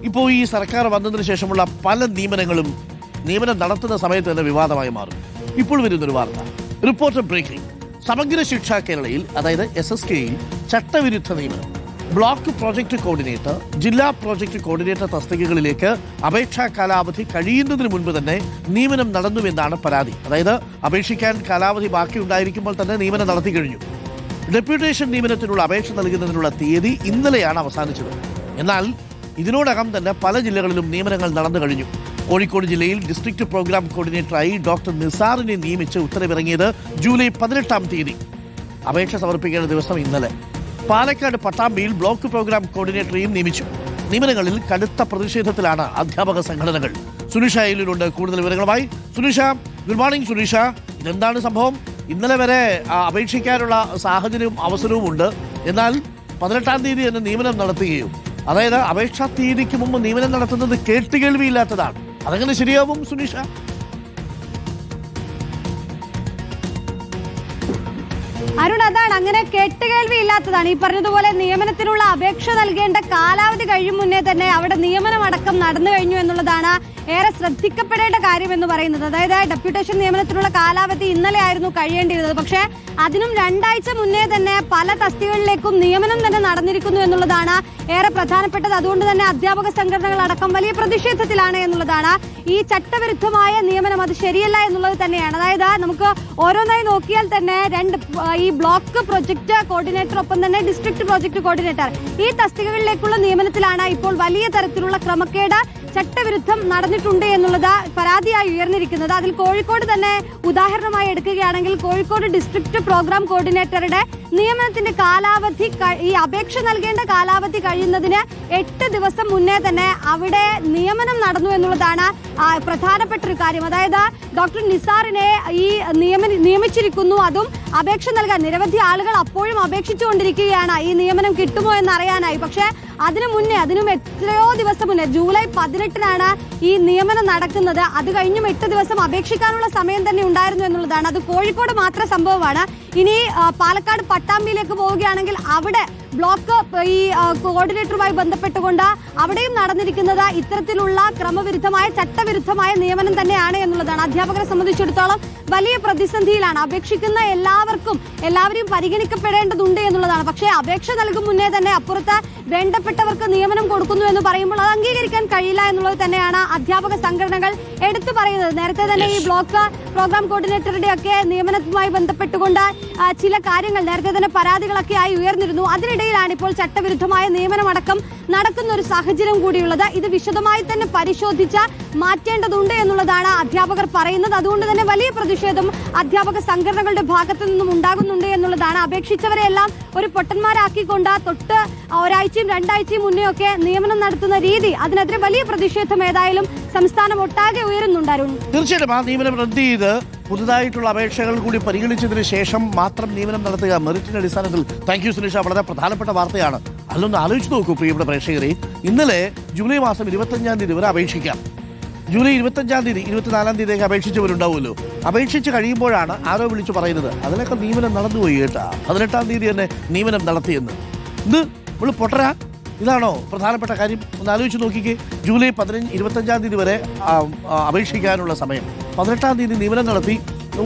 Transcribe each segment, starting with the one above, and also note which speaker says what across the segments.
Speaker 1: ഇപ്പോൾ ഈ സർക്കാർ വന്നതിന് ശേഷമുള്ള പല നിയമനം നടത്തുന്ന സമയത്ത് തന്നെ വിവാദമായി മാറും. ഇപ്പോൾ വരുന്നൊരു വാർത്ത, റിപ്പോർട്ടർ ബ്രേക്കിംഗ്. സമഗ്ര ശിക്ഷ കേരളയിൽ, അതായത് SSKയിൽ ചട്ടവിരുദ്ധ നിയമനം. ബ്ലോക്ക് പ്രോജക്ട് കോർഡിനേറ്റർ, ജില്ലാ പ്രോജക്ട് കോർഡിനേറ്റർ തസ്തികകളിലേക്ക് അപേക്ഷാ കാലാവധി കഴിയുന്നതിന് മുൻപ് തന്നെ നിയമനം നടന്നുവെന്നാണ് പരാതി. അതായത് അപേക്ഷിക്കാൻ കാലാവധി ബാക്കിയുണ്ടായിരിക്കുമ്പോൾ തന്നെ നിയമനം നടത്തി കഴിഞ്ഞു. ഡെപ്യൂട്ടേഷൻ നിയമനത്തിനുള്ള അപേക്ഷ നൽകുന്നതിനുള്ള തീയതി ഇന്നലെയാണ് അവസാനിച്ചത്. എന്നാൽ ഇതിനോടകം തന്നെ പല ജില്ലകളിലും നിയമനങ്ങൾ നടന്നു കഴിഞ്ഞു. കോഴിക്കോട് ജില്ലയിൽ ഡിസ്ട്രിക്ട് പ്രോഗ്രാം കോർഡിനേറ്ററായി ഡോക്ടർ നിസാറിനെ നിയമിച്ച് ഉത്തരവിറങ്ങിയത് ജൂലൈ 18-ാം തീയതി. അപേക്ഷ സമർപ്പിക്കേണ്ട ദിവസം ഇന്നലെ. പാലക്കാട് പട്ടാമ്പിയിൽ ബ്ലോക്ക് പ്രോഗ്രാം കോർഡിനേറ്ററെയും നിയമിച്ചു. നിയമനങ്ങളിൽ കടുത്ത പ്രതിഷേധത്തിലാണ് അധ്യാപക സംഘടനകൾ. സുനിഷ അയലൂരുണ്ട് കൂടുതൽ വിവരങ്ങളുമായി. Sunisha, good morning. സുനിഷ, ഇതെന്താണ് സംഭവം? ഇന്നലെ വരെ അപേക്ഷിക്കാനുള്ള സാഹചര്യവും അവസരവും ഉണ്ട്. എന്നാൽ 18-ാം തീയതി തന്നെ നിയമനം നടത്തുകയും, അതായത് അപേക്ഷാ തീയതിക്ക് മുമ്പ് നിയമനം നടത്തുന്നത് കേട്ടുകേൾവിയില്ലാത്തതാണ്. അതെങ്ങനെ ശരിയാവും സുനിഷ?
Speaker 2: അരുൺ, അതാണ്, അങ്ങനെ കേട്ടുകേൾവി ഇല്ലാത്തതാണ്. ഈ പറഞ്ഞതുപോലെ നിയമനത്തിനുള്ള അപേക്ഷ നൽകേണ്ട കാലാവധി കഴിയും മുന്നേ തന്നെ അവിടെ നിയമനമടക്കം നടന്നു കഴിഞ്ഞു എന്നുള്ളതാണ് ഏറെ ശ്രദ്ധിക്കപ്പെടേണ്ട കാര്യം എന്ന് പറയുന്നത്. അതായത് ഡെപ്യൂട്ടേഷൻ നിയമനത്തിനുള്ള കാലാവധി ഇന്നലെ ആയിരുന്നു കഴിയേണ്ടിയിരുന്നത്. പക്ഷേ അതിനും 2 ആഴ്ച മുന്നേ തന്നെ പല തസ്തികകളിലേക്കും നിയമനം തന്നെ നടന്നിരിക്കുന്നു എന്നുള്ളതാണ് ഏറെ പ്രധാനപ്പെട്ടത്. അതുകൊണ്ട് തന്നെ അധ്യാപക സംഘടനകൾ അടക്കം വലിയ പ്രതിഷേധത്തിലാണ് എന്നുള്ളതാണ്. ഈ ചട്ടവിരുദ്ധമായ നിയമനം അത് ശരിയല്ല എന്നുള്ളത് തന്നെയാണ്. അതായത് നമുക്ക് ഓരോന്നായി നോക്കിയാൽ തന്നെ ഈ ബ്ലോക്ക് പ്രൊജക്ട് കോർഡിനേറ്റർ, ഒപ്പം തന്നെ ഡിസ്ട്രിക്ട് പ്രൊജക്ട് കോർഡിനേറ്റർ, ഈ തസ്തികകളിലേക്കുള്ള നിയമനത്തിലാണ് ഇപ്പോൾ വലിയ തരത്തിലുള്ള ക്രമക്കേട്, ചട്ടവിരുദ്ധം നടന്നിട്ടുണ്ട് എന്നുള്ളത് പരാതിയായി ഉയർന്നിരിക്കുന്നത്. അതിൽ കോഴിക്കോട് തന്നെ ഉദാഹരണമായി എടുക്കുകയാണെങ്കിൽ, കോഴിക്കോട് ഡിസ്ട്രിക്ട് പ്രോഗ്രാം കോർഡിനേറ്ററുടെ നിയമനത്തിന്റെ കാലാവധി, ഈ അപേക്ഷ നൽകേണ്ട കാലാവധി കഴിയുന്നതിന് 8 ദിവസം മുന്നേ തന്നെ അവിടെ നിയമനം നടന്നു എന്നുള്ളതാണ് പ്രധാനപ്പെട്ട ഒരു കാര്യം. അതായത് ഡോക്ടർ നിസാറിനെ നിയമിച്ചിരിക്കുന്നു. അതും അപേക്ഷ നൽകാൻ നിരവധി ആളുകൾ അപ്പോഴും അപേക്ഷിച്ചുകൊണ്ടിരിക്കുകയാണ് ഈ നിയമനം കിട്ടുമോ എന്നറിയാനായി. പക്ഷേ അതിനും എത്രയോ ദിവസം മുന്നേ, ജൂലൈ 18-നാണ് ഈ നിയമനം നടക്കുന്നത്. അത് കഴിഞ്ഞും 8 ദിവസം അപേക്ഷിക്കാനുള്ള സമയം തന്നെ ഉണ്ടായിരുന്നു എന്നുള്ളതാണ്. അത് കോഴിക്കോട് മാത്രം സംഭവമാണ്. ഇനി പാലക്കാട് പട്ടാമ്പിയിലേക്ക് പോവുകയാണെങ്കിൽ അവിടെ ബ്ലോക്ക് ഈ കോർഡിനേറ്ററുമായി ബന്ധപ്പെട്ടുകൊണ്ട് അവിടെയും നടന്നിരിക്കുന്നത് ഇത്തരത്തിലുള്ള ക്രമവിരുദ്ധമായ ചട്ടവിരുദ്ധമായ നിയമനം തന്നെയാണ് എന്നുള്ളതാണ്. അധ്യാപകരെ സംബന്ധിച്ചിടത്തോളം വലിയ പ്രതിസന്ധിയിലാണ്. അപേക്ഷിക്കുന്ന എല്ലാവരെയും പരിഗണിക്കപ്പെടേണ്ടതുണ്ട് എന്നുള്ളതാണ്. പക്ഷേ അപേക്ഷ നൽകും മുന്നേ തന്നെ അപ്പുറത്ത് വേണ്ടപ്പെട്ടവർക്ക് നിയമനം കൊടുക്കുന്നു എന്ന് പറയുമ്പോൾ അത് അംഗീകരിക്കാൻ കഴിയില്ല എന്നുള്ളത് തന്നെയാണ് അധ്യാപക സംഘടനകൾ എടുത്തു പറയുന്നത്. നേരത്തെ തന്നെ ഈ ബ്ലോക്ക് പ്രോഗ്രാം കോർഡിനേറ്ററുടെ ഒക്കെ നിയമനവുമായി ബന്ധപ്പെട്ടുകൊണ്ട് ചില കാര്യങ്ങൾ നേരത്തെ തന്നെ പരാതികളൊക്കെ ആയി ഉയർന്നിരുന്നു. അതിനിടയിലാണ് ഇപ്പോൾ ചട്ടവിരുദ്ധമായ നിയമനമടക്കം നടക്കുന്ന ഒരു സാഹചര്യം കൂടിയുള്ളത്. ഇത് വിശദമായി തന്നെ പരിശോധിച്ച് മാറ്റേണ്ടതുണ്ട് എന്നുള്ളതാണ് അധ്യാപകർ പറയുന്നത്. അതുകൊണ്ട് തന്നെ വലിയ പ്രതിഷേധം അധ്യാപക സംഘടനകളുടെ ഭാഗത്തു നിന്നും ഉണ്ടാകുന്നുണ്ട് എന്നുള്ളതാണ്. അപേക്ഷിച്ചവരെല്ലാം ഒരു പൊട്ടന്മാരാക്കിക്കൊണ്ട് തൊട്ട് ഒരാഴ്ചയും 2 ആഴ്ചയും മുന്നേ ഒക്കെ നിയമനം നടത്തുന്ന രീതി, അതിനെതിരെ വലിയ പ്രതിഷേധം ഏതായാലും സംസ്ഥാനം ഒട്ടാകെ ഉയരുന്നുണ്ടായിരുന്നു.
Speaker 1: തീർച്ചയായിട്ടും ആ നിയമനം റദ്ദ് ചെയ്ത് പുതുതായിട്ടുള്ള അപേക്ഷകൾ കൂടി പരിഗണിച്ചതിന് ശേഷം മാത്രം നിയമനം നടത്തുക മെറിറ്റിന്റെ അടിസ്ഥാനത്തിൽ. താങ്ക് യു സുനിഷ, വളരെ പ്രധാനപ്പെട്ട വാർത്തയാണ്. അല്ലൊന്ന് ആലോചിച്ച് നോക്കൂ പ്രിയപ്പെട്ട പ്രേക്ഷകരെ. ഇന്നലെ ജൂലൈ മാസം 25-ാം തീയതി വരെ അപേക്ഷിക്കാം. ജൂലൈ 25-ാം തീയതി 24-ാം തീയതിയൊക്കെ അപേക്ഷിച്ചവരുണ്ടാവുമല്ലോ. അപേക്ഷിച്ച് കഴിയുമ്പോഴാണ് ആരോ വിളിച്ചു പറയുന്നത് അതിനൊക്കെ നിയമനം നടന്നുപോയി കേട്ടാ, 18-ാം തീയതി തന്നെ നിയമനം നടത്തിയെന്ന്. ഇത് നമ്മൾ പൊട്ടരാ? ഇതാണോ പ്രധാനപ്പെട്ട കാര്യം? ഒന്ന് ആലോചിച്ച് നോക്കിക്കേ. ജൂലൈ 25-ാം തീയതി വരെ അപേക്ഷിക്കാനുള്ള സമയം, 18-ാം തീയതി നിയമനം നടത്തി,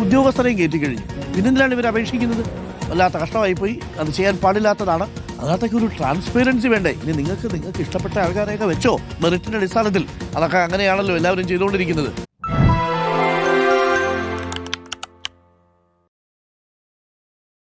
Speaker 1: ഉദ്യോഗസ്ഥരെയും കയറ്റിക്കഴിഞ്ഞു. പിന്നെന്തിനാണ് ഇവർ അപേക്ഷിക്കുന്നത്? വല്ലാത്ത കഷ്ടമായിപ്പോയി. അത് ചെയ്യാൻ പാടില്ലാത്തതാണ്. അതിനകത്തൊക്കെ ഒരു ട്രാൻസ്പെറൻസി വേണ്ടേ? ഇനി നിങ്ങൾക്ക് ഇഷ്ടപ്പെട്ട ആൾക്കാരെയൊക്കെ വെച്ചോ മെറിറ്റിന്റെ അടിസ്ഥാനത്തിൽ. അതൊക്കെ അങ്ങനെയാണല്ലോ എല്ലാവരും ചെയ്തുകൊണ്ടിരിക്കുന്നത്.